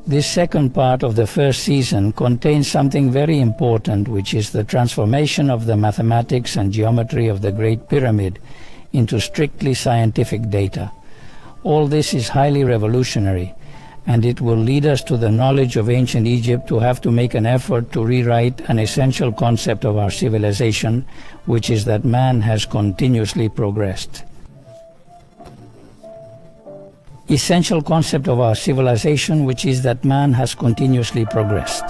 This second part of the first season contains something very important, which is the transformation of the mathematics and geometry of the Great Pyramid into strictly scientific data. All this is highly revolutionary, and it will lead us to the knowledge of ancient Egypt to have to make an effort to rewrite an essential concept of our civilization, which is that man has continuously progressed. Essential concept of our civilization, which is that man has continuously progressed.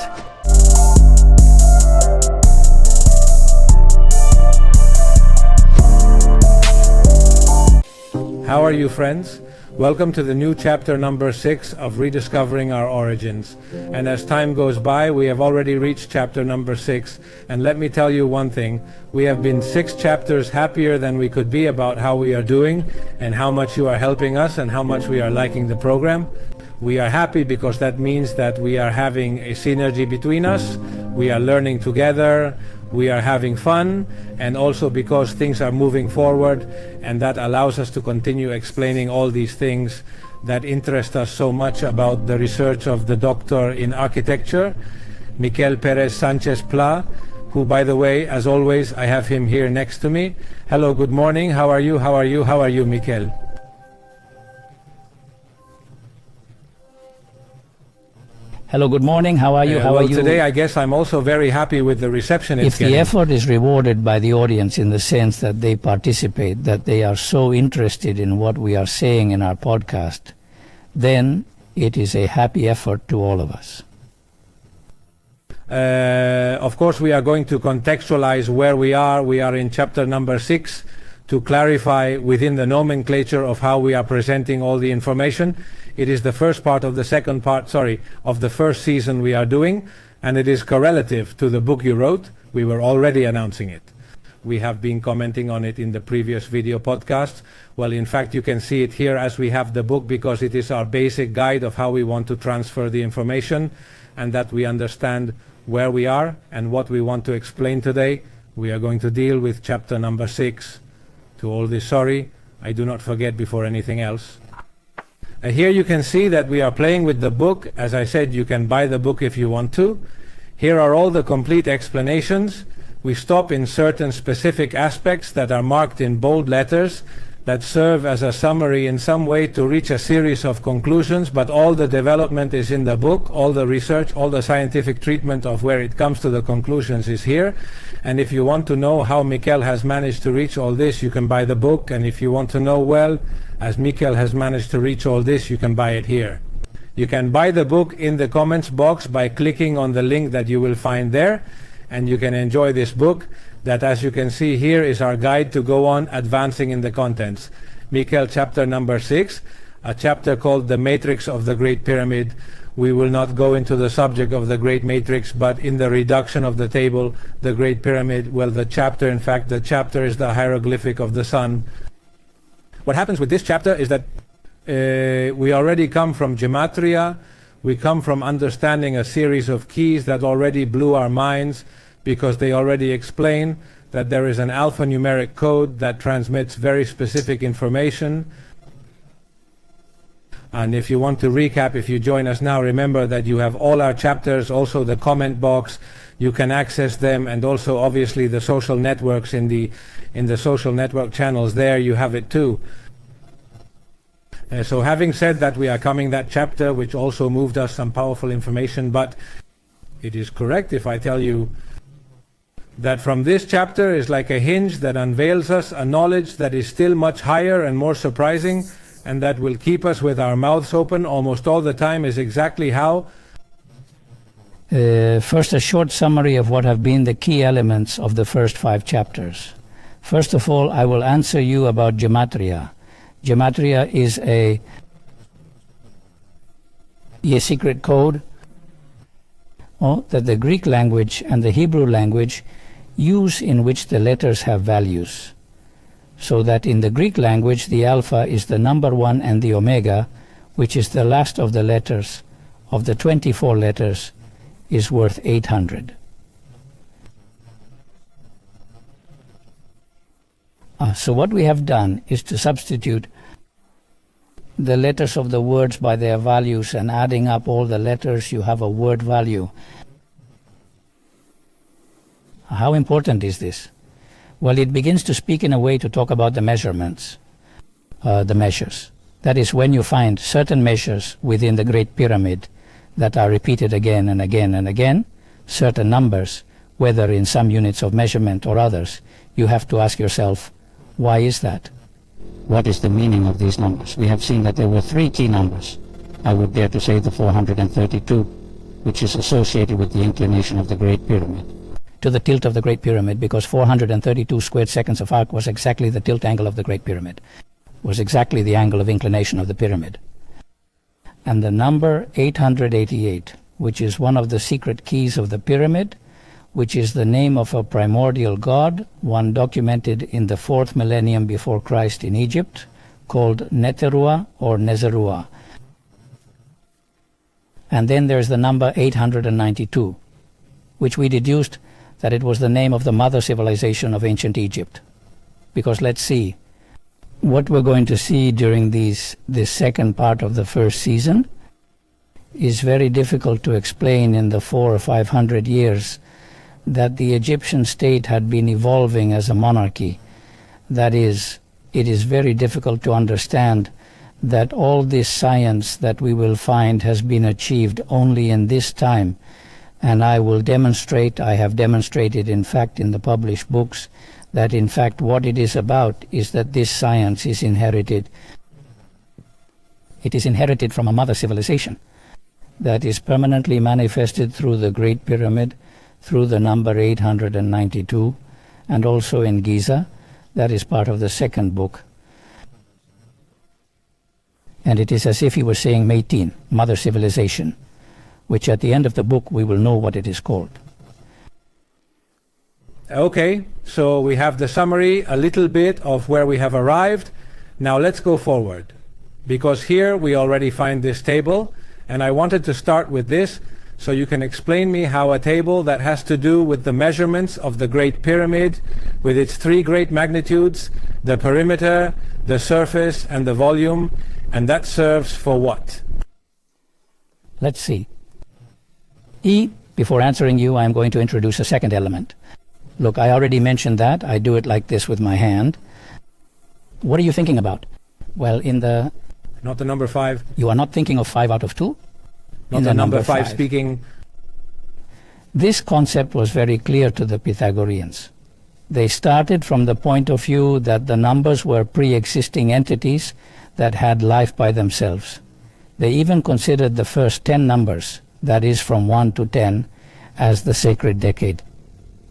How are you, friends? Welcome to the new chapter number 6 of Rediscovering Our Origins. And as time goes by, we have already reached chapter number 6. And let me tell you one thing, we have been 6 chapters happier than we could be about how we are doing and how much you are helping us and how much we are liking the program. We are happy because that means that we are having a synergy between us, we are learning together, we are having fun, and also because things are moving forward, and that allows us to continue explaining all these things that interest us so much about the research of the doctor in architecture, Miquel Perez Sanchez Pla, who, by the way, as always, I have him here next to me. Hello, good morning. How are you? How are you? How are you, Miquel? Hello, good morning. How are you? How are you? Today, I guess I'm also very happy with the reception it's getting. If the effort is rewarded by the audience in the sense that they participate, that they are so interested in what we are saying in our podcast, then it is a happy effort to all of us. Of course, we are going to contextualize where we are. We are in chapter number 6 to clarify within the nomenclature of how we are presenting all the information. It is the first part of the of the first season we are doing, and it is correlative to the book you wrote. We were already announcing it. We have been commenting on it in the previous video podcasts. Well, in fact, you can see it here as we have the book because it is our basic guide of how we want to transfer the information and that we understand where we are and what we want to explain today. We are going to deal with chapter number 6. To all this, sorry, I do not forget before anything else. Here you can see that we are playing with the book. As I said, you can buy the book if you want to. Here are all the complete explanations. We stop in certain specific aspects that are marked in bold letters that serve as a summary in some way to reach a series of conclusions, but all the development is in the book, all the research, all the scientific treatment of where it comes to the conclusions is here. And if you want to know how Miquel has managed to reach all this, you can buy the book. And if you want to know, well, as Miquel has managed to reach all this, you can buy it here. You can buy the book in the comments box by clicking on the link that you will find there, and you can enjoy this book that, as you can see here, is our guide to go on advancing in the contents. Miquel, chapter number 6, a chapter called The Matrix of the Great Pyramid. We will not go into the subject of the Great Matrix, but in the reduction of the table, the Great Pyramid, well, the chapter is the hieroglyphic of the sun. What happens with this chapter is that we already come from gematria, we come from understanding a series of keys that already blew our minds because they already explain that there is an alphanumeric code that transmits very specific information. And if you want to recap, if you join us now, remember that you have all our chapters, also the comment box, you can access them, and also obviously the social networks in the social network channels there, you have it too. So having said that, we are coming that chapter, which also moved us some powerful information, but it is correct if I tell you that from this chapter is like a hinge that unveils us a knowledge that is still much higher and more surprising, and that will keep us with our mouths open almost all the time. Is exactly how. First, a short summary of what have been the key elements of the first 5 chapters. First of all, I will answer you about gematria. Gematria is a secret code that the Greek language and the Hebrew language use, in which the letters have values. So that in the Greek language, the alpha is the number 1 and the omega, which is the last of the letters of the 24 letters, is worth 800. So what we have done is to substitute the letters of the words by their values, and adding up all the letters, you have a word value. How important is this? Well, it begins to speak in a way to talk about the measurements, the measures. That is, when you find certain measures within the Great Pyramid that are repeated again and again and again, certain numbers, whether in some units of measurement or others, you have to ask yourself, why is that? What is the meaning of these numbers? We have seen that there were 3 key numbers. I would dare to say the 432, which is associated with the inclination of the Great Pyramid. To the tilt of the Great Pyramid, because 432 squared seconds of arc was exactly the tilt angle of the Great Pyramid, was exactly the angle of inclination of the pyramid. And the number 888, which is one of the secret keys of the pyramid, which is the name of a primordial god, one documented in the 4th millennium before Christ in Egypt, called Neterua or Nezerua. And then there's the number 892, which we deduced that it was the name of the mother civilization of ancient Egypt. Because let's see, what we're going to see during this second part of the first season is very difficult to explain in the 400 or 500 years that the Egyptian state had been evolving as a monarchy. That is, it is very difficult to understand that all this science that we will find has been achieved only in this time. And I will demonstrate, I have demonstrated in fact in the published books, that in fact what it is about is that this science is inherited. It is inherited from a mother civilization that is permanently manifested through the Great Pyramid, through the number 892, and also in Giza. That is part of the second book. And it is as if he was saying Meitin, mother civilization, which at the end of the book we will know what it is called. Okay, so we have the summary, a little bit of where we have arrived. Now let's go forward, because here we already find this table, and I wanted to start with this so you can explain me how a table that has to do with the measurements of the Great Pyramid, with its 3 great magnitudes, the perimeter, the surface, and the volume, and that serves for what? Let's see. Before answering you, I'm going to introduce a second element. Look, I already mentioned that. I do it like this with my hand. What are you thinking about? Well, Not the number 5. You are not thinking of 5 out of 2? Not the number 5 speaking. This concept was very clear to the Pythagoreans. They started from the point of view that the numbers were pre-existing entities that had life by themselves. They even considered the first 10 numbers, that is from 1 to 10, as the sacred decade.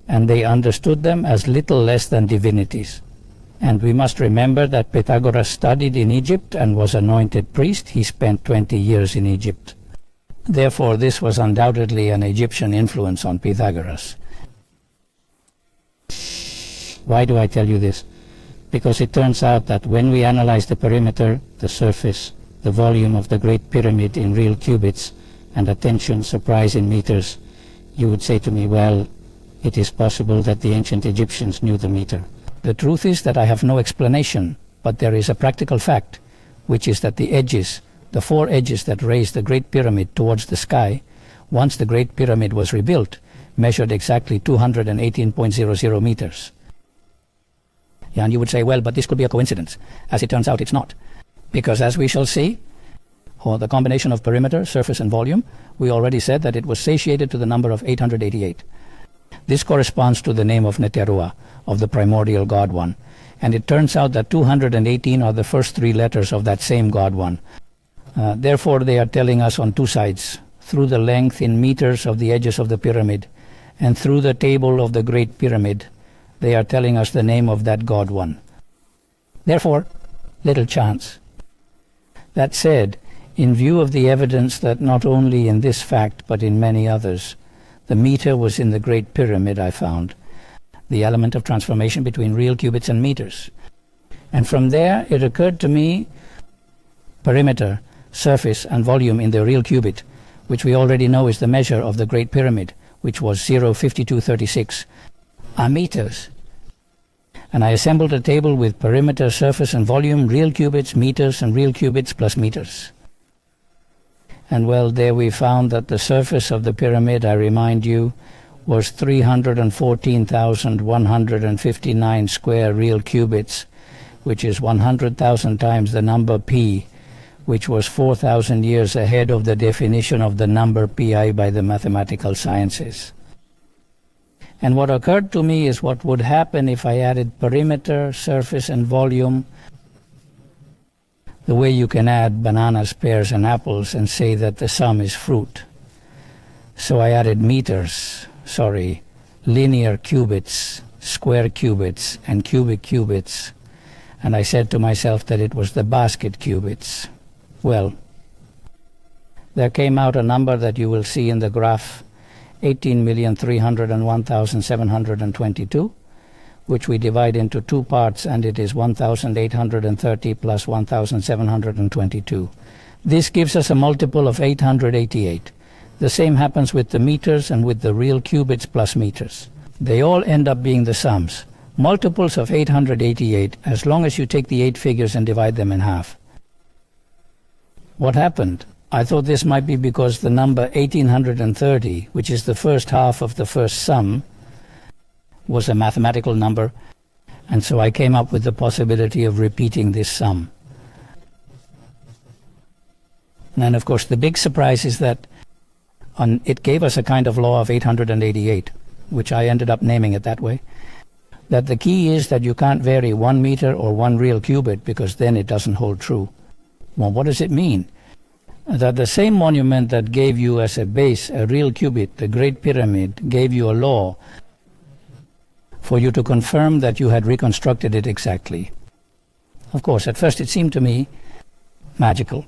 And they understood them as little less than divinities. And we must remember that Pythagoras studied in Egypt and was anointed priest. He spent 20 years in Egypt. Therefore, this was undoubtedly an Egyptian influence on Pythagoras. Why do I tell you this? Because it turns out that when we analyze the perimeter, the surface, the volume of the Great Pyramid in real cubits, and attention, surprise in meters, you would say to me, well, it is possible that the ancient Egyptians knew the meter. The truth is that I have no explanation, but there is a practical fact, which is that the edges, the 4 edges that raised the Great Pyramid towards the sky, once the Great Pyramid was rebuilt, measured exactly 218.00 meters. Yeah, and you would say, well, but this could be a coincidence. As it turns out, it's not. Because as we shall see, the combination of perimeter, surface, and volume, we already said that it was satiated to the number of 888. This corresponds to the name of Neterua, of the primordial God one. And it turns out that 218 are the first 3 letters of that same God one. Therefore, they are telling us on 2 sides, through the length in meters of the edges of the pyramid, and through the table of the Great Pyramid, they are telling us the name of that God one. Therefore, little chance. That said, in view of the evidence that not only in this fact, but in many others, the meter was in the Great Pyramid, I found, the element of transformation between real cubits and meters. And from there, it occurred to me, perimeter, surface, and volume in the real cubit, which we already know is the measure of the Great Pyramid, which was 0.5236, are meters. And I assembled a table with perimeter, surface and volume, real cubits, meters, and real cubits plus meters. And well, there we found that the surface of the pyramid, I remind you, was 314,159 square real cubits, which is 100,000 times the number pi, which was 4,000 years ahead of the definition of the number pi by the mathematical sciences. And what occurred to me is what would happen if I added perimeter, surface and volume, the way you can add bananas, pears and apples and say that the sum is fruit. So I added linear cubits, square cubits and cubic cubits, and I said to myself that it was the basket cubits. Well, there came out a number that you will see in the graph, 18,301,722, which we divide into two parts, and it is 1,830 plus 1,722. This gives us a multiple of 888. The same happens with the meters and with the real cubits plus meters. They all end up being the sums. Multiples of 888, as long as you take the 8 figures and divide them in half. What happened? I thought this might be because the number 1830, which is the first half of the first sum, was a mathematical number, and so I came up with the possibility of repeating this sum. And then, of course, the big surprise is that it gave us a kind of law of 888, which I ended up naming it that way, that the key is that you can't vary 1 meter or 1 real cubit, because then it doesn't hold true. Well, what does it mean? That the same monument that gave you as a base a real cubit, the Great Pyramid, gave you a law for you to confirm that you had reconstructed it exactly. Of course, at first it seemed to me magical.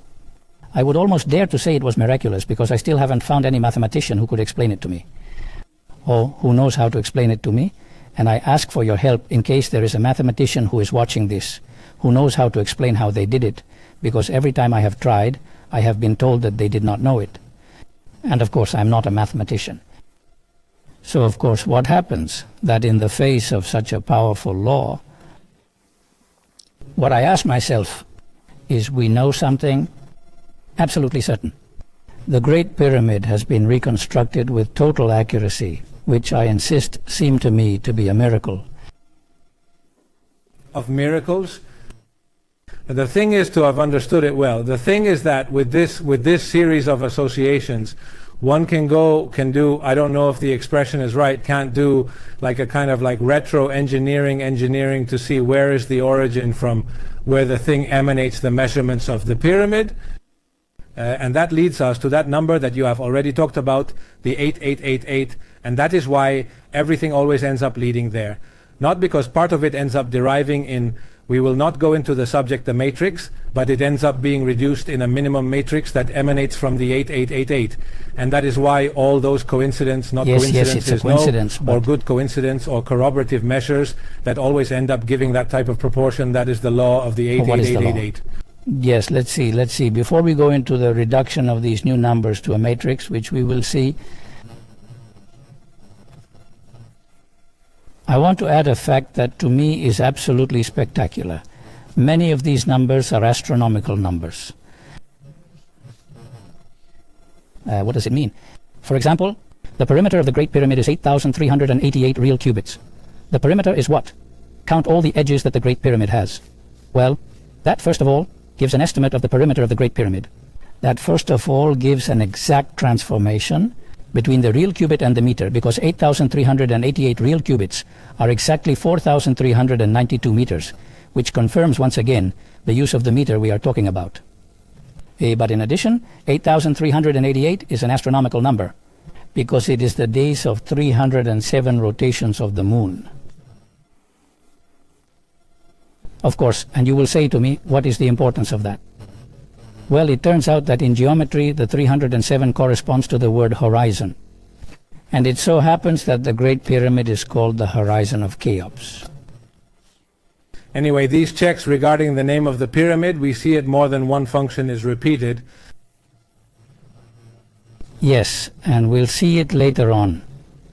I would almost dare to say it was miraculous, because I still haven't found any mathematician who could explain it to me, or who knows how to explain it to me, and I ask for your help in case there is a mathematician who is watching this, who knows how to explain how they did it, because every time I have tried, I have been told that they did not know it. And of course, I'm not a mathematician. So of course, what happens? That in the face of such a powerful law, what I ask myself is, we know something absolutely certain. The Great Pyramid has been reconstructed with total accuracy, which I insist seemed to me to be a miracle. Of miracles? The thing is to have understood it well. The thing is that with this series of associations, one can do, I don't know if the expression is right, can't do like a kind of like retro engineering to see where is the origin from where the thing emanates the measurements of the pyramid. And that leads us to that number that you have already talked about, the 8888, and that is why everything always ends up leading there. Not because part of it ends up deriving in, we will not go into the subject, the matrix, but it ends up being reduced in a minimum matrix that emanates from the 8888. And that is why all those coincidences, not coincidences, it's a coincidence, or good coincidence or corroborative measures that always end up giving that type of proportion, that is the law of the 8888. Yes, let's see. Before we go into the reduction of these new numbers to a matrix, which we will see, I want to add a fact that to me is absolutely spectacular. Many of these numbers are astronomical numbers. What does it mean? For example, the perimeter of the Great Pyramid is 8,388 real cubits. The perimeter is what? Count all the edges that the Great Pyramid has. Well, that first of all gives an estimate of the perimeter of the Great Pyramid. That first of all gives an exact transformation between the real cubit and the meter, because 8,388 real cubits are exactly 4,392 meters, which confirms once again the use of the meter we are talking about. But in addition, 8,388 is an astronomical number, because it is the days of 307 rotations of the moon. Of course, and you will say to me, what is the importance of that? Well, it turns out that in geometry, the 307 corresponds to the word horizon. And it so happens that the Great Pyramid is called the horizon of Cheops. Anyway, these checks regarding the name of the pyramid, we see it more than one function is repeated. Yes, and we'll see it later on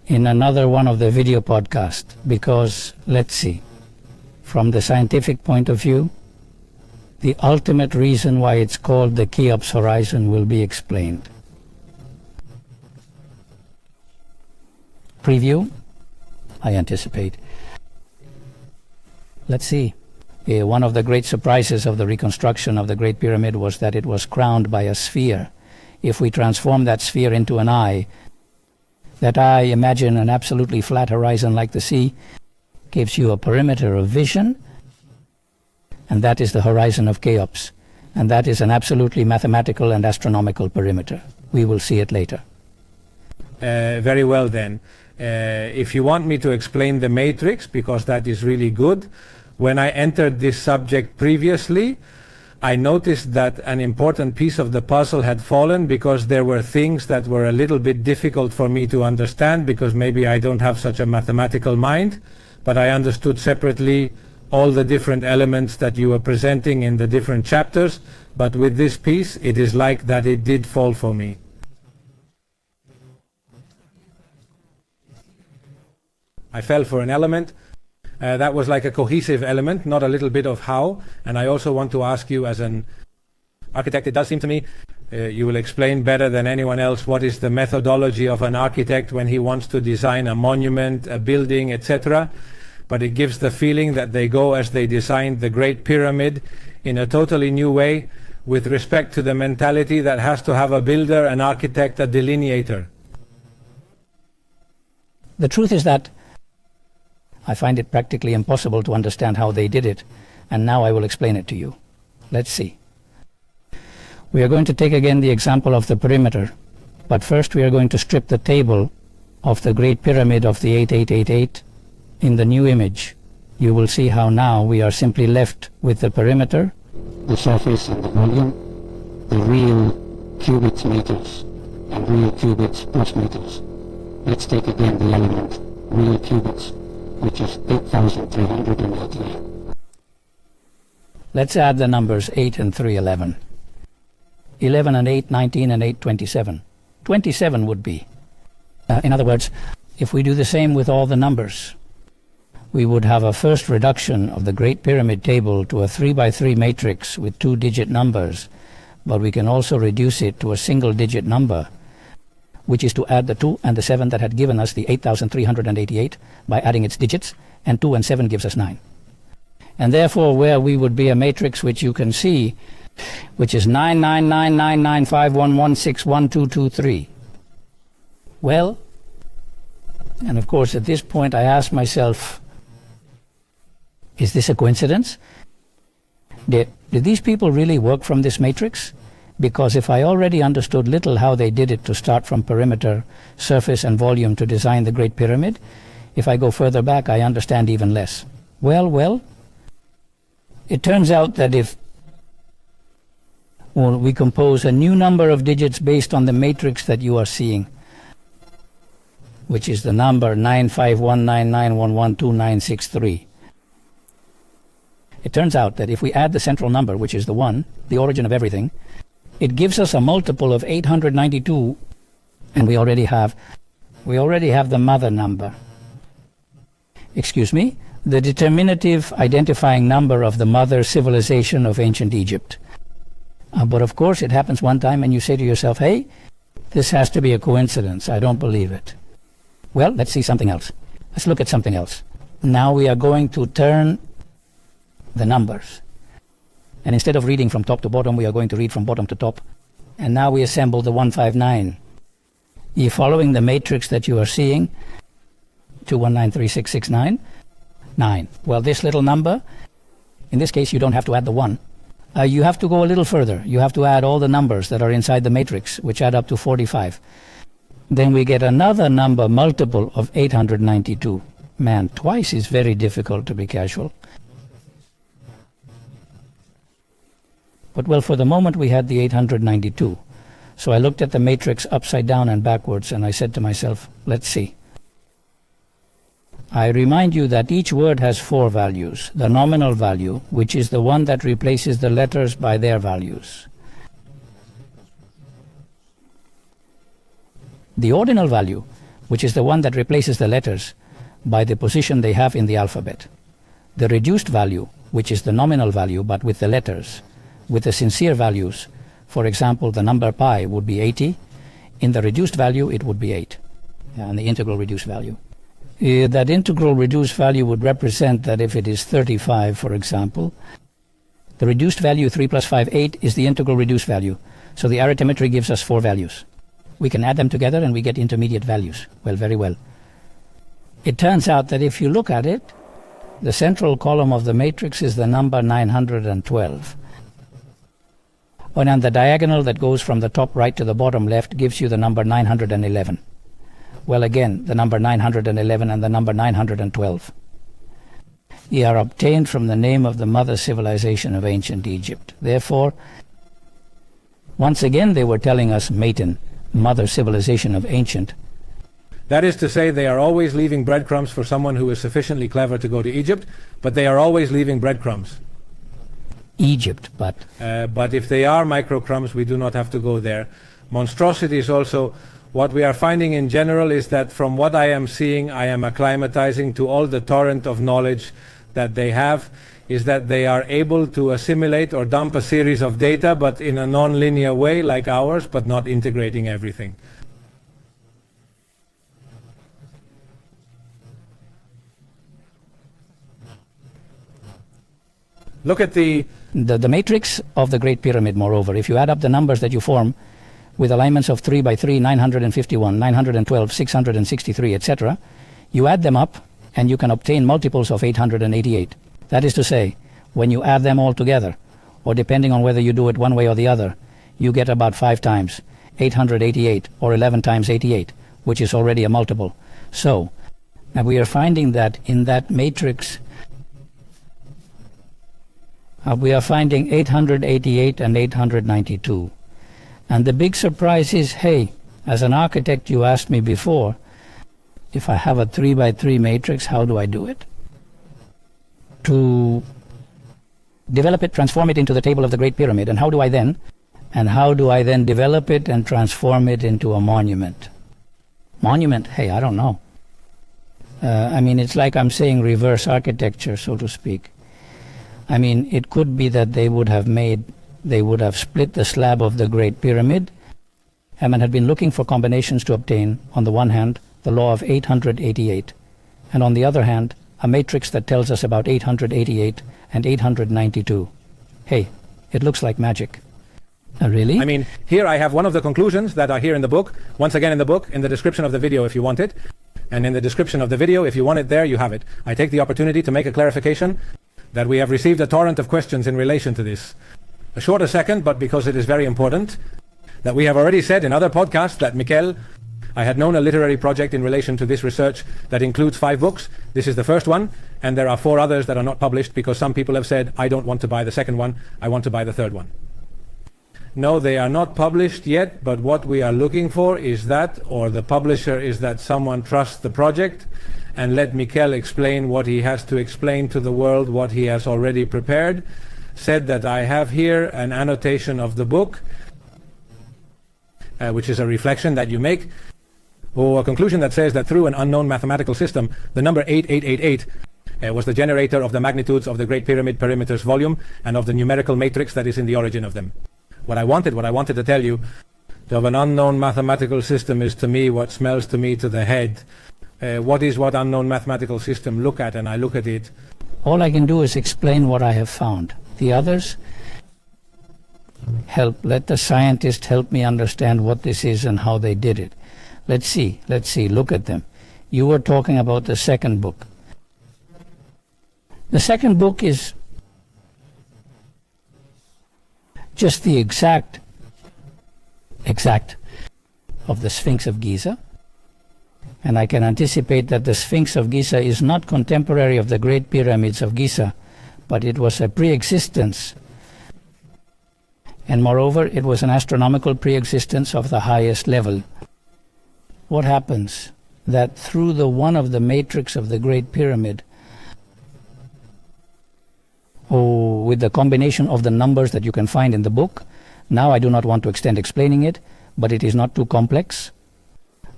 in another one of the video podcasts, because, let's see. from the scientific point of view, the ultimate reason why it's called the Cheops horizon will be explained. Preview, I anticipate. Let's see. One of the great surprises of the reconstruction of the Great Pyramid was that it was crowned by a sphere. If we transform that sphere into an eye, that eye, imagine an absolutely flat horizon like the sea, gives you a perimeter of vision, and that is the horizon of Cheops. And that is an absolutely mathematical and astronomical perimeter. We will see it later. Very well then. If you want me to explain the matrix, because that is really good, when I entered this subject previously, I noticed that an important piece of the puzzle had fallen because there were things that were a little bit difficult for me to understand because maybe I don't have such a mathematical mind, but I understood separately all the different elements that you were presenting in the different chapters, but with this piece it is like that it did fall for me. I fell for an element that was like a cohesive element, not a little bit of how. And I also want to ask you, as an architect, it does seem to me you will explain better than anyone else what is the methodology of an architect when he wants to design a monument, a building, etc. But it gives the feeling that they go as they designed the Great Pyramid in a totally new way with respect to the mentality that has to have a builder, an architect, a delineator. The truth is that I find it practically impossible to understand how they did it, and now I will explain it to you. Let's see. We are going to take again the example of the perimeter, but first we are going to strip the table of the Great Pyramid of the 8888 in the new image. You will see how now we are simply left with the perimeter, the surface and the volume, the real cubits meters, and real cubits plus meters. Let's take again the element, real cubits, which is 8,388. Let's add the numbers 8 and 3, 11. 11 and 8, 19 and 8, 27. 27 would be. In other words, if we do the same with all the numbers, we would have a first reduction of the Great Pyramid table to a 3x3 matrix with 2-digit numbers, but we can also reduce it to a single-digit number, which is to add the 2 and the 7 that had given us the 8,388 by adding its digits, and 2 and 7 gives us 9. And therefore, where we would be a matrix which you can see, which is 9999951161223. Well, and of course at this point I ask myself, is this a coincidence? Did these people really work from this matrix? Because if I already understood little how they did it to start from perimeter, surface and volume to design the Great Pyramid, if I go further back I understand even less. Well, it turns out that if we compose a new number of digits based on the matrix that you are seeing, which is the number 95199112963. It turns out that if we add the central number, which is the 1, the origin of everything, it gives us a multiple of 892, and we already have the mother number. Excuse me, the determinative identifying number of the mother civilization of ancient Egypt. But of course it happens one time and you say to yourself, hey, this has to be a coincidence. I don't believe it. Well, let's see something else. Let's look at something else. Now we are going to turn the numbers. And instead of reading from top to bottom, we are going to read from bottom to top. And now we assemble the 159. You're following the matrix that you are seeing, 2193669, 9. Well, this little number, in this case you don't have to add the 1. You have to go a little further. You have to add all the numbers that are inside the matrix, which add up to 45. Then we get another number multiple of 892. Man, twice is very difficult to be casual. But well, for the moment we had the 892. So I looked at the matrix upside down and backwards and I said to myself, let's see. I remind you that each word has 4 values. The nominal value, which is the one that replaces the letters by their values. The ordinal value, which is the one that replaces the letters by the position they have in the alphabet. the reduced value, which is the nominal value but with the letters, with the sincere values, for example, the number pi would be 80. In the reduced value, it would be 8, and the integral reduced value. That integral reduced value would represent that if it is 35, for example, the reduced value 3 plus 5, 8 is the integral reduced value. So the arithmetry gives us 4 values. We can add them together and we get intermediate values. Well, very well. It turns out that if you look at it, the central column of the matrix is the number 912. And on the diagonal that goes from the top right to the bottom left gives you the number 911. Well, again, the number 911 and the number 912. They are obtained from the name of the mother civilization of ancient Egypt. Therefore, once again they were telling us Matin, mother civilization of ancient. That is to say, they are always leaving breadcrumbs for someone who is sufficiently clever to go to Egypt, but they are always leaving breadcrumbs. Egypt, but if they are microcrumbs, we do not have to go there. Monstrosity is also, what we are finding in general is that from what I am seeing, I am acclimatizing to all the torrent of knowledge that they have, is that they are able to assimilate or dump a series of data, but in a non-linear way like ours, but not integrating everything. Look at the matrix of the Great Pyramid, moreover. If you add up the numbers that you form with alignments of 3 by 3, 951, 912, 663, etc., you add them up and you can obtain multiples of 888. That is to say, when you add them all together, or depending on whether you do it one way or the other, you get about 5 times 888 or 11 times 88, which is already a multiple. So, now we are finding that in that matrix, we are finding 888 and 892. And the big surprise is, hey, as an architect you asked me before, if I have a 3 by 3 matrix, how do I do it? To develop it, transform it into the table of the Great Pyramid, and how do I then develop it and transform it into a monument? Monument, hey, I don't know. I mean, it's like I'm saying reverse architecture, so to speak. I mean, it could be that they would have split the slab of the Great Pyramid and had been looking for combinations to obtain, on the one hand, the law of 888, and on the other hand, a matrix that tells us about 888 and 892. Hey, it looks like magic. Really? I mean, here I have one of the conclusions that are here in the book. Once again in the book, in the description of the video if you want it. And in the description of the video, if you want it there, you have it. I take the opportunity to make a clarification that we have received a torrent of questions in relation to this. A shorter second, but because it is very important, that we have already said in other podcasts that Miquel, I had known a literary project in relation to this research that includes 5 books. This is the first one, and there are 4 others that are not published because some people have said, I don't want to buy the second one, I want to buy the third one. No, they are not published yet, but what we are looking for is that, or the publisher is that someone trusts the project and let Miquel explain what he has to explain to the world, what he has already prepared. Said that I have here an annotation of the book, which is a reflection that you make, or a conclusion that says that through an unknown mathematical system, the number 8888 was the generator of the magnitudes of the Great Pyramid perimeters volume and of the numerical matrix that is in the origin of them. What I wanted to tell you of an unknown mathematical system is to me what smells to me to the head. What unknown mathematical system look at, and I look at it. All I can do is explain what I have found. The others, let the scientist help me understand what this is and how they did it. Let's see, look at them. You were talking about the second book. The second book is just the exact of the Sphinx of Giza. And I can anticipate that the Sphinx of Giza is not contemporary of the Great Pyramids of Giza, but it was a pre-existence. And moreover, it was an astronomical pre-existence of the highest level. What happens? That through the one of the matrix of the Great Pyramid, with the combination of the numbers that you can find in the book, now I do not want to extend explaining it, but it is not too complex.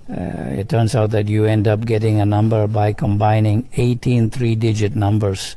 It turns out that you end up getting a number by combining 18 three-digit numbers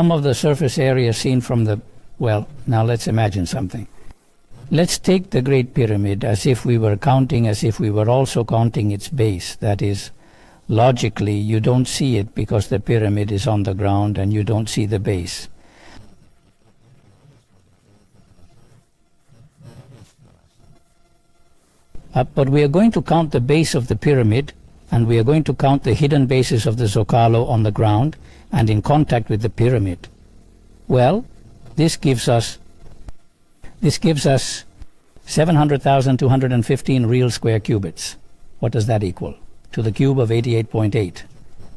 sum of the surface area seen from the, well, now let's imagine something. Let's take the Great Pyramid as if we were also counting its base. That is, logically, you don't see it because the pyramid is on the ground and you don't see the base. But we are going to count the base of the pyramid, and we are going to count the hidden bases of the Zocalo on the ground and in contact with the pyramid. Well, this gives us 700,215 real square cubits. What does that equal? To the cube of 88.8.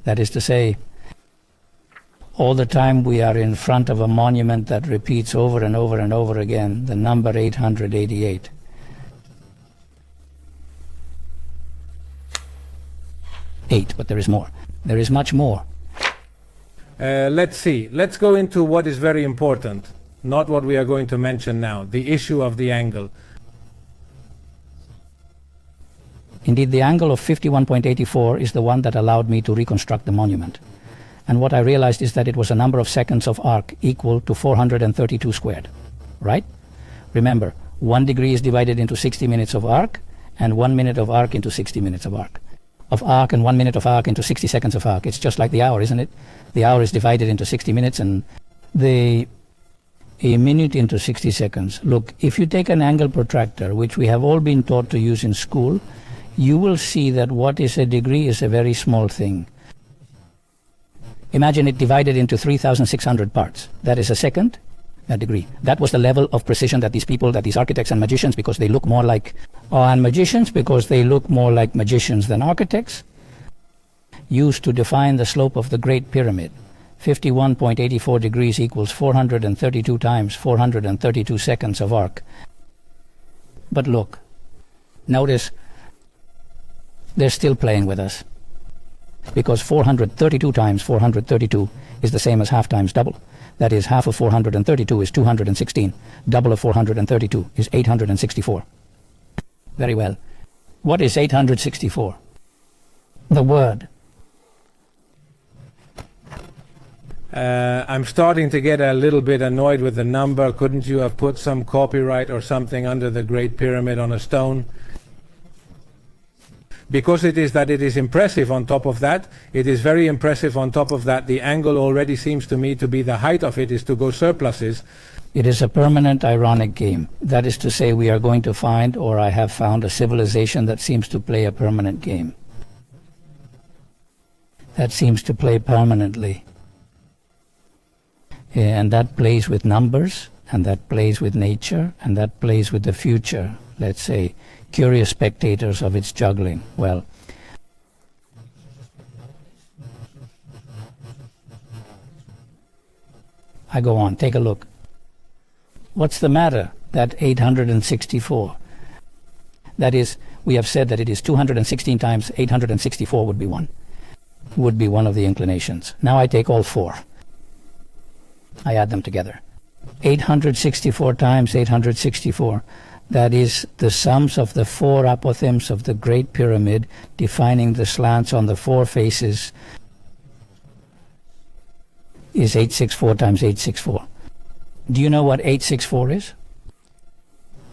That is to say, all the time we are in front of a monument that repeats over and over and over again the number 888. But there is more. There is much more. Let's see. Let's go into what is very important, not what we are going to mention now, the issue of the angle. Indeed, the angle of 51.84 is the one that allowed me to reconstruct the monument. And what I realized is that it was a number of seconds of arc equal to 432 squared, right? Remember, 1 degree is divided into 60 minutes of arc, and 1 minute of arc into 60 minutes of arc. And 1 minute of arc into 60 seconds of arc. It's just like the hour, isn't it? The hour is divided into 60 minutes and a minute into 60 seconds. Look, if you take an angle protractor, which we have all been taught to use in school, you will see that what is a degree is a very small thing. Imagine it divided into 3,600 parts. That is a second, a degree. That was the level of precision that these architects and magicians, because they look more like, because they look more like magicians than architects, used to define the slope of the Great Pyramid. 51.84 degrees equals 432 times 432 seconds of arc. But look, notice, they're still playing with us, because 432 times 432 is the same as half times double. That is, half of 432 is 216. Double of 432 is 864. Very well. What is 864? The word. I'm starting to get a little bit annoyed with the number. Couldn't you have put some copyright or something under the Great Pyramid on a stone? Because it is impressive on top of that. It is very impressive on top of that. The angle already seems to me to be the height of it is to go surpluses. It is a permanent ironic game. That is to say, we are going to find, or I have found, a civilization that seems to play a permanent game. That seems to play permanently. And that plays with numbers, and that plays with nature, and that plays with the future, let's say, curious spectators of its juggling. Well, I go on, take a look. What's the matter? That 864. That is, we have said that it is 216 times 864 would be one of the inclinations. Now I take all four. I add them together. 864 times 864. That is the sums of the four apothems of the Great Pyramid, defining the slants on the four faces, is 864 times 864. Do you know what 864 is?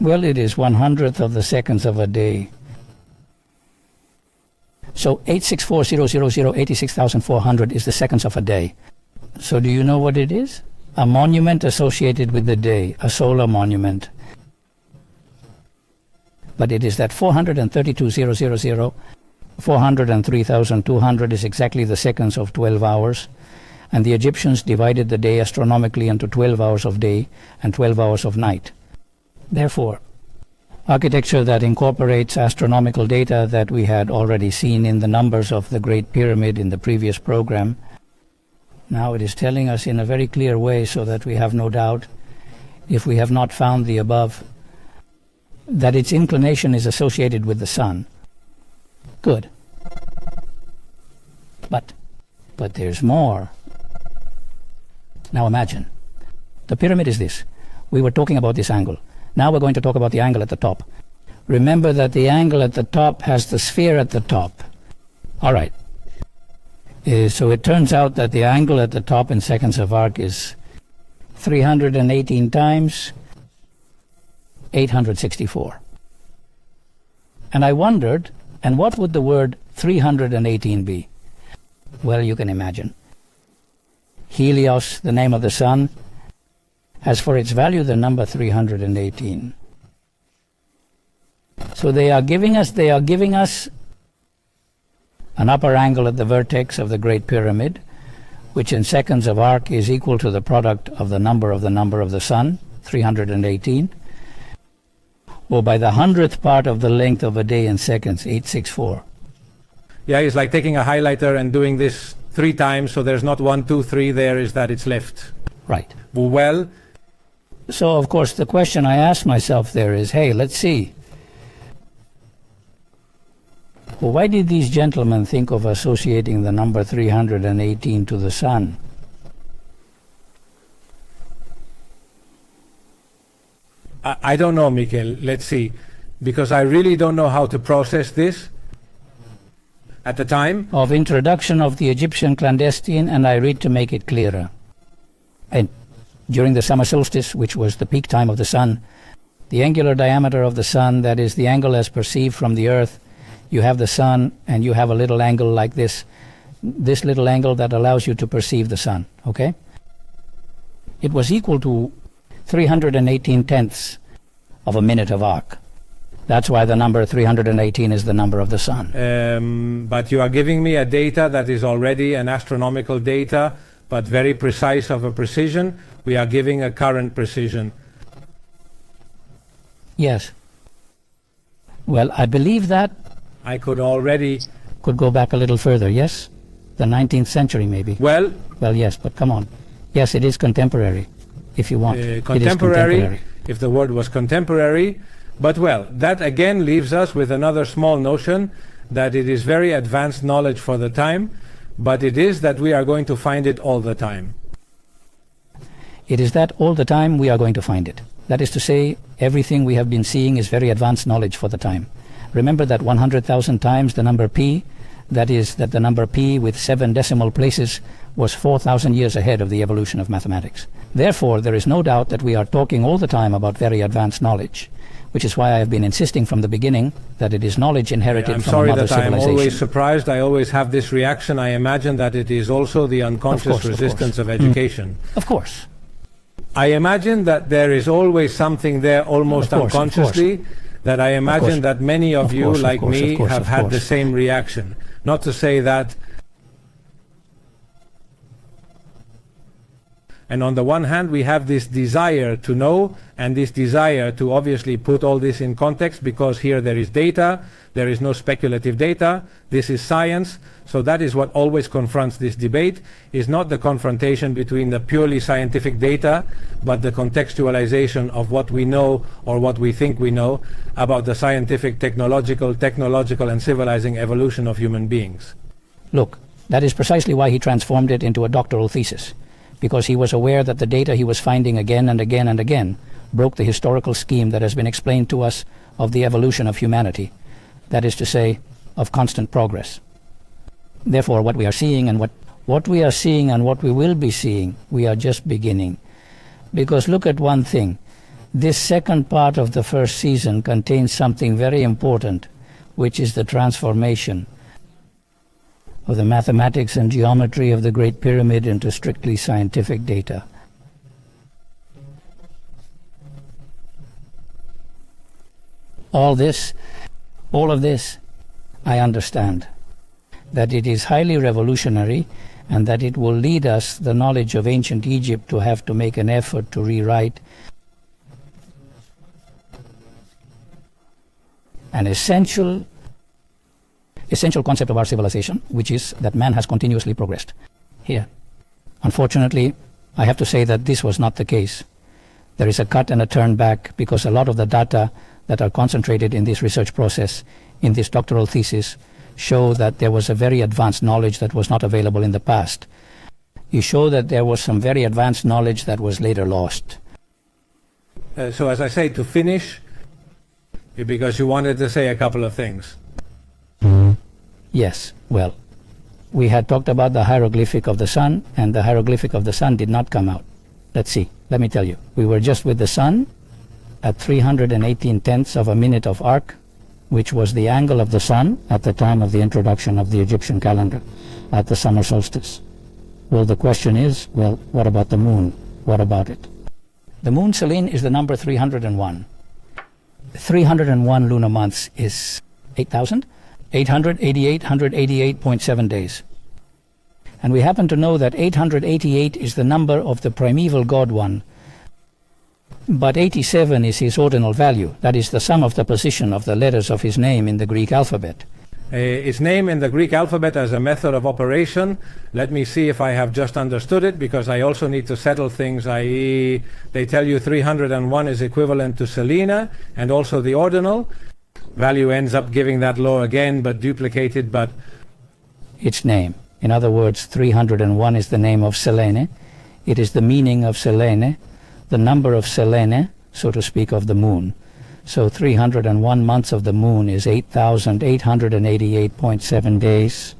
Well, it is 1/100th of the seconds of a day. So 864,000, 86,400 is the seconds of a day. So do you know what it is? A monument associated with the day, a solar monument. But it is that 432,000, 403,200 is exactly the seconds of 12 hours. And the Egyptians divided the day astronomically into 12 hours of day and 12 hours of night. Therefore, architecture that incorporates astronomical data that we had already seen in the numbers of the Great Pyramid in the previous program, now it is telling us in a very clear way, so that we have no doubt, if we have not found the above, that its inclination is associated with the sun. Good. But there's more. Now imagine, the pyramid is this. We were talking about this angle. Now we're going to talk about the angle at the top. Remember that the angle at the top has the sphere at the top. All right. So it turns out that the angle at the top in seconds of arc is 318 times 864. And I wondered, and what would the word 318 be? Well, you can imagine. Helios, the name of the sun, has for its value the number 318. So they are giving us an upper angle at the vertex of the Great Pyramid, which in seconds of arc is equal to the product of the number of the sun, 318, or by the 100th part of the length of a day in seconds, 864. Yeah, it's like taking a highlighter and doing this 3 times, so there's not 1, 2, 3 there, is that it's left. Right. Well, so of course the question I ask myself there is, hey, let's see. Well, why did these gentlemen think of associating the number 318 to the sun? I don't know, Michael. Let's see. Because I really don't know how to process this at the time. Of introduction of the Egyptian clandestine, and I read to make it clearer. And during the summer solstice, which was the peak time of the sun, the angular diameter of the sun, that is the angle as perceived from the earth, you have the sun and you have a little angle like this little angle that allows you to perceive the sun, okay? It was equal to 318 tenths of a minute of arc. That's why the number 318 is the number of the sun. But you are giving me a data that is already an astronomical data, but very precise of a precision. We are giving a current precision. Yes. Well, I believe that I could go back a little further, yes? The 19th century, maybe. Well, yes, but come on. Yes, it is contemporary, if you want. Contemporary, if the word was contemporary. But well, that again leaves us with another small notion that it is very advanced knowledge for the time, but it is that we are going to find it all the time. It is that all the time we are going to find it. That is to say, everything we have been seeing is very advanced knowledge for the time. Remember that 100,000 times the number p, that is that the number p with 7 decimal places was 4,000 years ahead of the evolution of mathematics. Therefore, there is no doubt that we are talking all the time about very advanced knowledge, which is why I have been insisting from the beginning that it is knowledge inherited from another civilization. I'm sorry that I am always surprised. I always have this reaction. I imagine that it is also the unconscious resistance of education. Of course. I imagine that there is always something there almost unconsciously, that I imagine that many of you, like me, have had the same reaction. Not to say that. And on the one hand, we have this desire to know and this desire to obviously put all this in context, because here there is data, there is no speculative data, this is science. So that is what always confronts this debate, is not the confrontation between the purely scientific data, but the contextualization of what we know or what we think we know about the scientific, technological, and civilizing evolution of human beings. Look, that is precisely why he transformed it into a doctoral thesis, because he was aware that the data he was finding again and again and again broke the historical scheme that has been explained to us of the evolution of humanity, that is to say, of constant progress. Therefore, what we are seeing and what we are seeing and what we will be seeing, we are just beginning. Because look at one thing, this second part of the first season contains something very important, which is the transformation of the mathematics and geometry of the Great Pyramid into strictly scientific data. All of this, I understand, that it is highly revolutionary and that it will lead us, the knowledge of ancient Egypt, to have to make an effort to rewrite an essential concept of our civilization, which is that man has continuously progressed. Here, unfortunately, I have to say that this was not the case. There is a cut and a turn back, because a lot of the data that are concentrated in this research process, in this doctoral thesis, show that there was a very advanced knowledge that was not available in the past. You show that there was some very advanced knowledge that was later lost. So as I say, to finish, because you wanted to say a couple of things. Yes, well, we had talked about the hieroglyphic of the sun, and the hieroglyphic of the sun did not come out. Let's see, let me tell you. We were just with the sun at 318 tenths of a minute of arc, which was the angle of the sun at the time of the introduction of the Egyptian calendar at the summer solstice. Well, the question is, well, what about the moon? What about it? The moon, Selene, is the number 301. 301 lunar months is 188.7 days. And we happen to know that 888 is the number of the primeval god one, but 87 is his ordinal value. That is the sum of the position of the letters of his name in the Greek alphabet. Its name in the Greek alphabet as a method of operation. Let me see if I have just understood it, because I also need to settle things, i.e. they tell you 301 is equivalent to Selene, and also the ordinal. Value ends up giving that law again, but duplicated, but its name. In other words, 301 is the name of Selene. It is the meaning of Selene, the number of Selene, so to speak, of the moon. So 301 months of the moon is 8,888.7 days,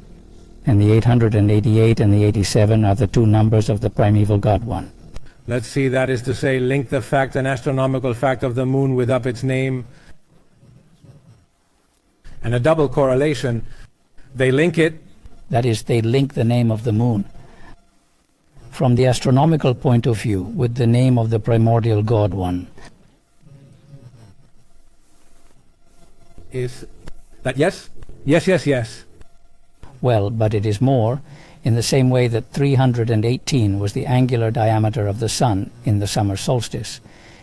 and the 888 and the 87 are the two numbers of the primeval god one. Let's see, that is to say, link the fact, an astronomical fact of the moon with up its name, and a double correlation. They link it. That is, they link the name of the moon from the astronomical point of view with the name of the primordial god one. Is that yes? Yes. Well, but it is more, in the same way that 318 was the angular diameter of the sun in the summer solstice.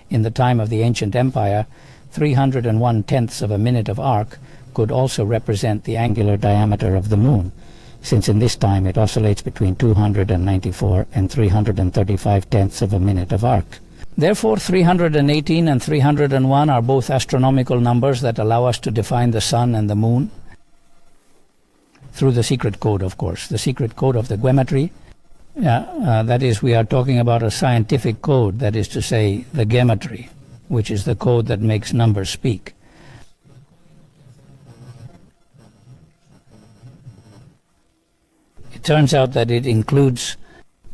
In the time of the ancient empire, 301 tenths of a minute of arc could also represent the angular diameter of the moon, since in this time it oscillates between 294 and 335 tenths of a minute of arc. Therefore, 318 and 301 are both astronomical numbers that allow us to define the sun and the moon through the secret code, of course, the secret code of the geometry. That is, we are talking about a scientific code, that is to say, the geometry, which is the code that makes numbers speak. It turns out that it includes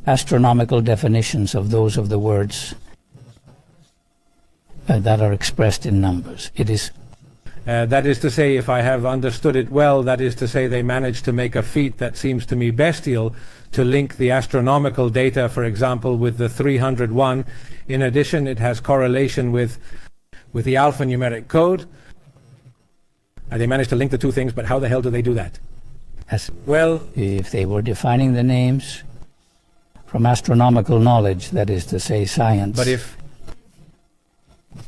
astronomical definitions of those of the words that are expressed in numbers. It is that is to say, if I have understood it well, that is to say they managed to make a feat that seems to me bestial, to link the astronomical data, for example, with the 301. In addition, it has correlation with the alphanumeric code. And they managed to link the two things, but how the hell do they do that? as Well, if they were defining the names from astronomical knowledge, that is to say science, but if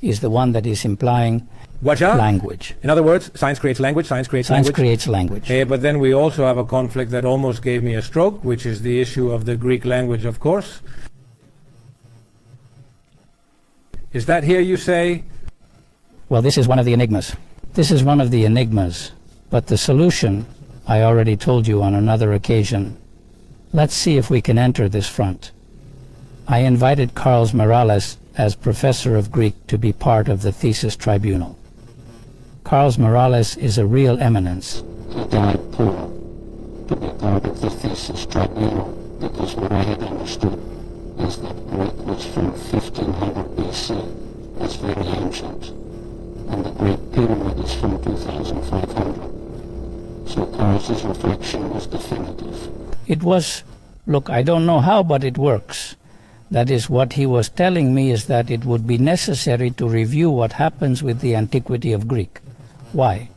is the one that is implying Waja? language. In other words, science creates language, science creates Science language. creates language. But then we also have a conflict that almost gave me a stroke, which is the issue of the Greek language, of course. Is that here, you say? Well, this is one of the enigmas. This is one of the enigmas, but the solution I already told you on another occasion. Let's see if we can enter this front. I invited Carlos Morales as professor of Greek to be part of the thesis tribunal. Carlos Morales is a real eminence. He died poor to be part of the thesis tribunal because what I had understood is that Greek was from 1500 BC. That's very ancient. And the Great Pyramid is from 2500. So Carlos's reflection was definitive. It was, look, I don't know how, but it works. That is, what he was telling me is that it would be necessary to review what happens with the antiquity of Greek. Why?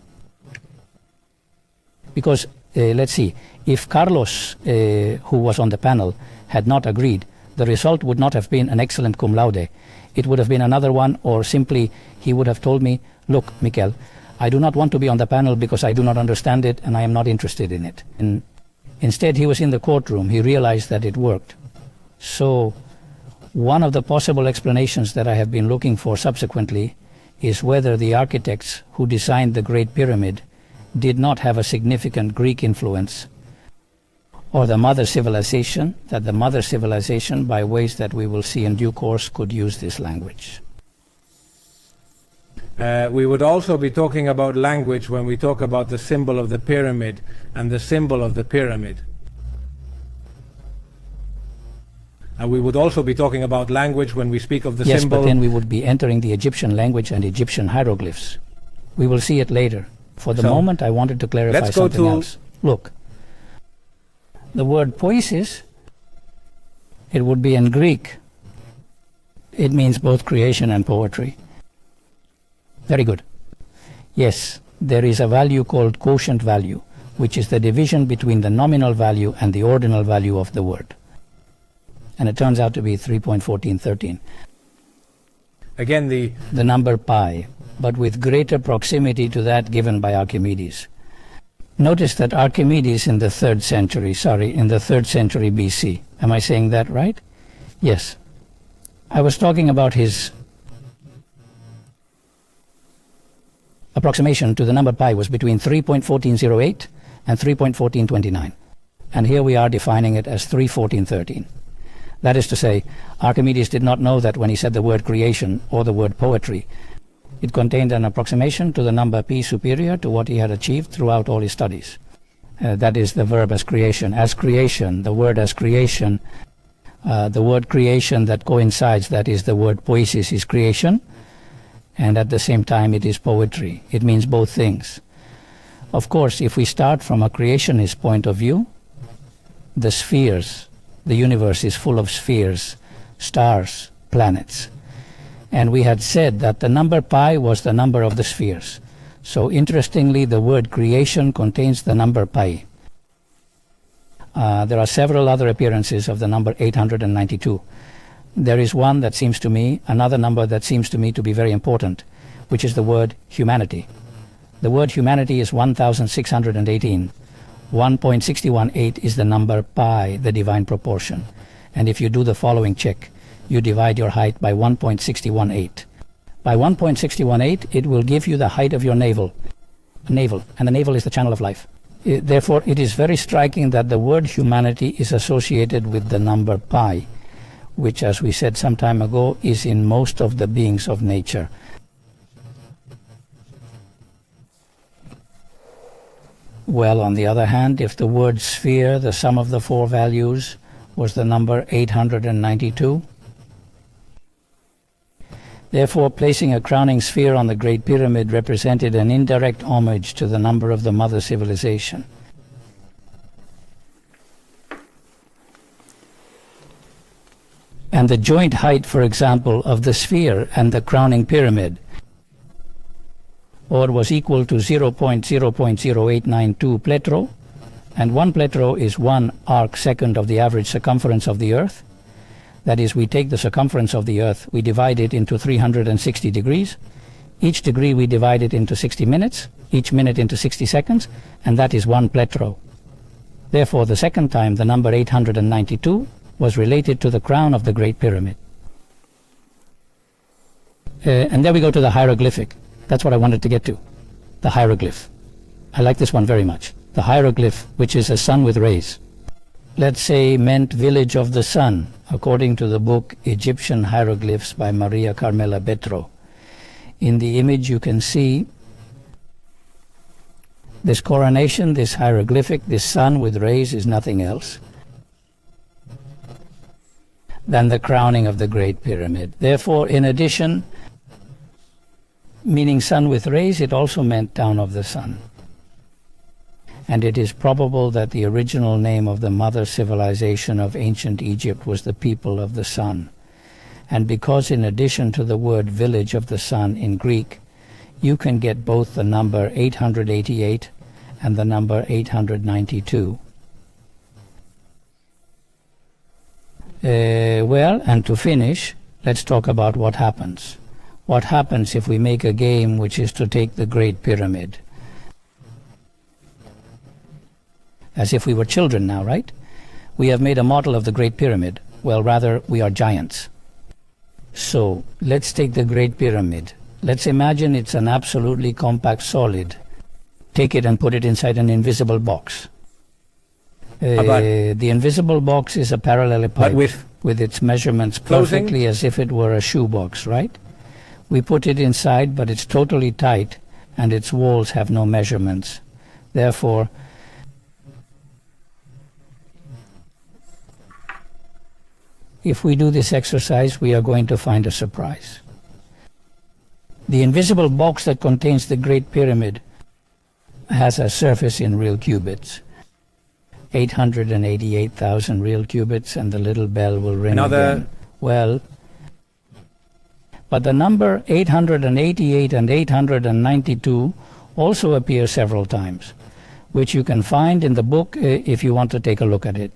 Because, let's see, if Carlos, who was on the panel, had not agreed, the result would not have been an excellent cum laude. It would have been another one, or simply he would have told me, look, Mikel, I do not want to be on the panel because I do not understand it and I am not interested in it. And instead, he was in the courtroom. He realized that it worked. So one of the possible explanations that I have been looking for subsequently is whether the architects who designed the Great Pyramid did not have a significant Greek influence, or the mother civilization, that the mother civilization, by ways that we will see in due course, could use this language. We would also be talking about language when we talk about the symbol of the pyramid and the symbol of the pyramid. And we would also be talking about language when we speak of the yes, symbol. Yes, but then we would be entering the Egyptian language and Egyptian hieroglyphs. We will see it later. For the moment, I wanted to clarify something else. Look, the word poiesis, it would be in Greek. It means both creation and poetry. Very good. Yes, there is a value called quotient value, which is the division between the nominal value and the ordinal value of the word. And it turns out to be 3.1413. Again, the number pi, but with greater proximity to that given by Archimedes. Notice that Archimedes in the 3rd century BC. Am I saying that right? Yes. I was talking about his approximation to the number pi was between 3.1408 and 3.1429. And here we are defining it as 3.1413. That is to say, Archimedes did not know that when he said the word creation or the word poetry, it contained an approximation to the number p superior to what he had achieved throughout all his studies. That is the verb as creation. As creation, the word as creation, the word creation that coincides, that is the word poiesis, is creation, and at the same time it is poetry. It means both things. Of course, if we start from a creationist point of view, the spheres, the universe is full of spheres, stars, planets. And we had said that the number pi was the number of the spheres. So interestingly, the word creation contains the number pi. There are several other appearances of the number 892. There is one that seems to me, another number that seems to me to be very important, which is the word humanity. The word humanity is 1618. 1.618 is the number pi, the divine proportion. And if you do the following check, you divide your height by 1.618. By 1.618, it will give you the height of your navel, and the navel is the channel of life. Therefore, it is very striking that the word humanity is associated with the number pi, which, as we said some time ago, is in most of the beings of nature. Well, on the other hand, if the word sphere, the sum of the four values, was the number 892, therefore placing a crowning sphere on the Great Pyramid represented an indirect homage to the number of the mother civilization. And the joint height, for example, of the sphere and the crowning pyramid, or was equal to 0.00892 pletro, and one pletro is 1 arc-second of the average circumference of the Earth. That is, we take the circumference of the Earth, we divide it into 360 degrees. Each degree we divide it into 60 minutes, each minute into 60 seconds, and that is 1 pletro. Therefore, the second time the number 892 was related to the crown of the Great Pyramid. And there we go to the hieroglyphic. That's what I wanted to get to, the hieroglyph. I like this one very much. The hieroglyph, which is a sun with rays, let's say meant village of the sun, according to the book Egyptian Hieroglyphs by Maria Carmela Betro. In the image you can see this coronation, this hieroglyphic, this sun with rays is nothing else than the crowning of the Great Pyramid. Therefore, in addition, meaning sun with rays, it also meant town of the sun. And it is probable that the original name of the mother civilization of ancient Egypt was the people of the sun. And because in addition to the word village of the sun in Greek, you can get both the number 888 and the number 892. Well, and to finish, let's talk about what happens. What happens if we make a game which is to take the Great Pyramid? As if we were children now, right? We have made a model of the Great Pyramid. Well, rather, we are giants. So, let's take the Great Pyramid. Let's imagine it's an absolutely compact solid. Take it and put it inside an invisible box. The invisible box is a parallelepiped with its measurements perfectly as if it were a shoebox, right? We put it inside, but it's totally tight, and its walls have no measurements. Therefore, if we do this exercise, we are going to find a surprise. The invisible box that contains the Great Pyramid has a surface in real cubits. 888,000 real cubits, and the little bell will ring again. Well, but the number 888 and 892 also appear several times, which you can find in the book if you want to take a look at it.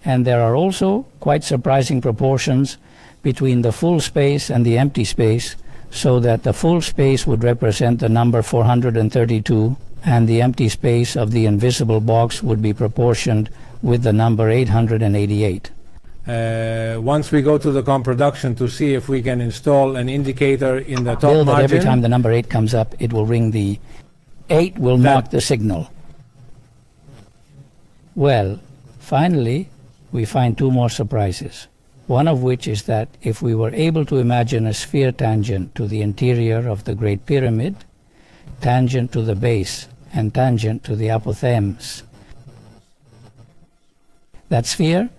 And there are also quite surprising proportions between the full space and the empty space, so that the full space would represent the number 432, and the empty space of the invisible box would be proportioned with the number 888. Once we go to the production to see if we can install an indicator in the top Bill, margin. That every time the number 8 comes up, it will ring the 8 will mark the signal. Well, finally, we find two more surprises. One of which is that if we were able to imagine a sphere tangent to the interior of the Great Pyramid, tangent to the base, and tangent to the apothems, that sphere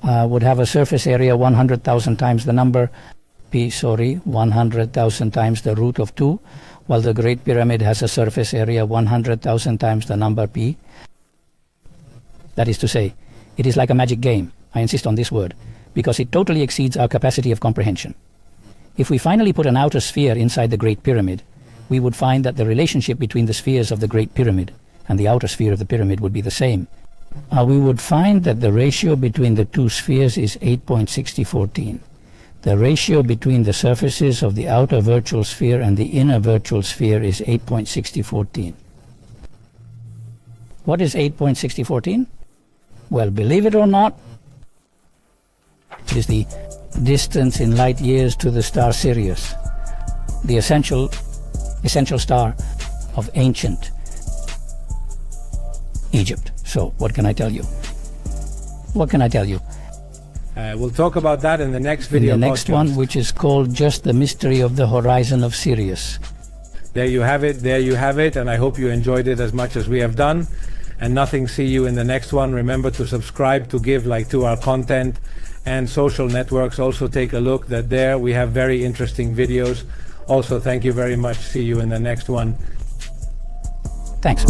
would have a surface area 100,000 times the number 100,000 times the root of 2, while the Great Pyramid has a surface area 100,000 times the number p. That is to say, it is like a magic game. I insist on this word, because it totally exceeds our capacity of comprehension. If we finally put an outer sphere inside the Great Pyramid, we would find that the relationship between the spheres of the Great Pyramid and the outer sphere of the pyramid would be the same. We would find that the ratio between the two spheres is 8.6014. The ratio between the surfaces of the outer virtual sphere and the inner virtual sphere is 8.6014. What is 8.6014? Well, believe it or not, it is the distance in light years to the star Sirius, the essential star of ancient Egypt. So, what can I tell you? What can I tell you? We'll talk about that in the next video. In the next one, which is called Just the Mystery of the Horizon of Sirius. There you have it, and I hope you enjoyed it as much as we have done. And nothing, see you in the next one. Remember to subscribe, to give to our content, and social networks. Also take a look that there we have very interesting videos. Also, thank you very much. See you in the next one. Thanks.